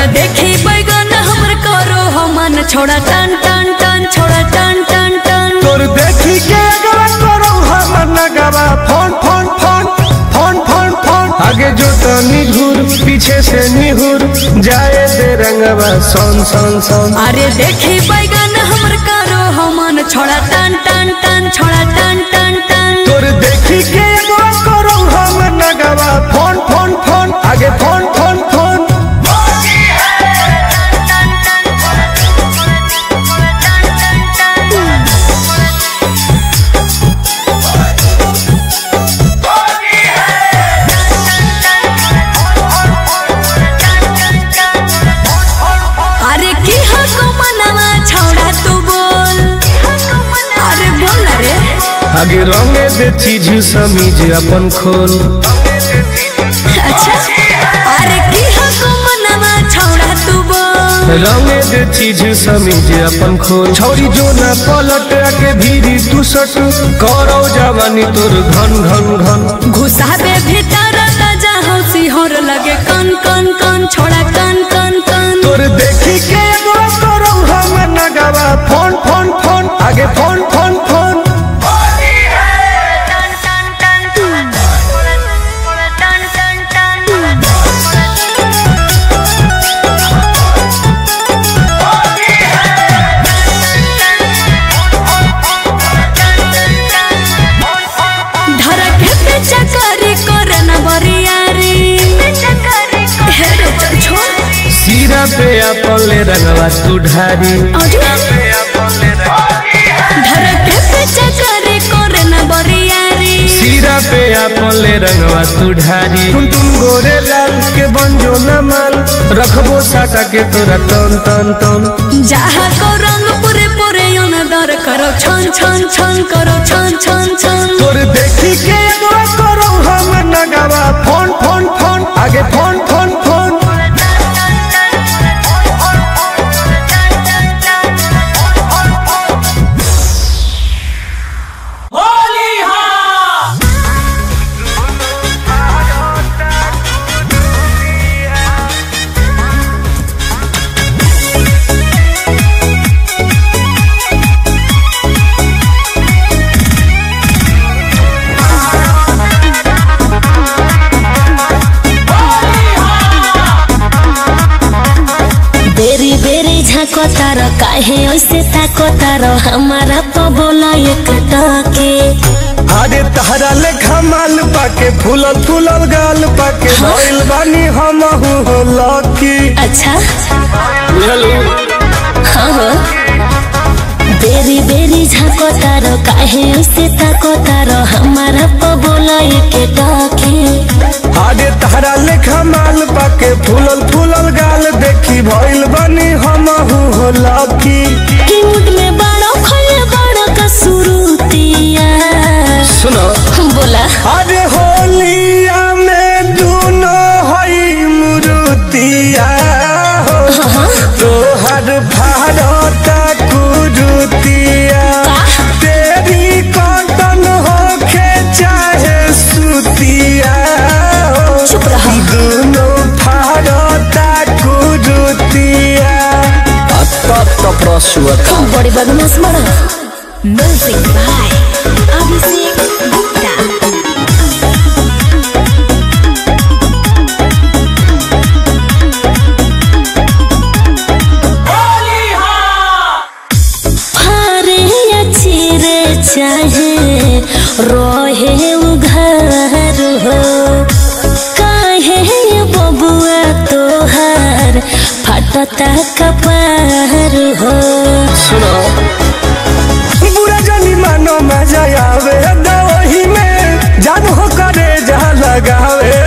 अरे देखी बैगन हमर करो हमन छोड़ा टन टन टन छोड़ा टन टन टन तोर देखी के अगवा करो हमन नगवा phone phone phone phone phone phone आगे जो तनी घूर पीछे से निहुर जाए दे रंगवा सोन सोन सोन। अरे देखी बैगन हमर करो हमन छोड़ा टन टन टन छोड़ा टन टन टन तोर देखी के अगवा करो हमन नगवा फोन फोन फोन आगे फोन फोन फोन। आगे रंगे दे चीज समीज अपन खोल। अच्छा अरे की हको मनवा छौड़ा तू बोल रंगे दे चीज समीज अपन खोल। छौरी जो न पलट के भीरी तू सट करो जवानी तोर घन घन घन घुसाबे भीतर ताजा हंसी हर लगे कन कन कन छोड़ा कन कन कन तोर देखी के एगो करो हम नगवा फोन फोन फोन आगे फोन फोन फोन। सीरा पे अपने रंगवा तू ढारी सीरा पे अपने रंगवा तू ढारी तुम गोरे लाल के बंजो न माल रखबो साटा के तोरा तन तन तन जहाँ को रंग पूरे पूरे दर करो छन छन छन करो छन छन छन तोर देखी के करो हम नगवा फोन फोन फोन आगे फोन फोन फोन। तारो काहे ऐसे ताको तारो हमारा तो बोला एक टके अरे तहरा लेखा माल पाके फूलल फूलल गाल पाके भइल बानी हम हो लकी। अच्छा हाँ बेरी बेरी झाको तारो काहे ऐसे ताको तारो हमारा तो बोला एक टके अरे तहरा लेखा माल पाके फूलल फूलल गाल देखी भइल बानी हम हो लकी। की मुड में बड़ो खोले बड़ो का सुरुतिया सुनो बोला अरे होलिया में दोनों हई मुरुतिया तोहर भारत कुरुतिया तेरी कौन होके चाहे सुतिया दोनों भारत कुरुतिया बड़ी बदमाश बड़ा म्यूजिक बाय अभिषेक गुप्ता। चाहे रोहे उघार हो काहे बबुआ तोहार फटता कपार हो। सुनो बुरा जानी मानो मजा आवे दही में जान हो करे जा लगावे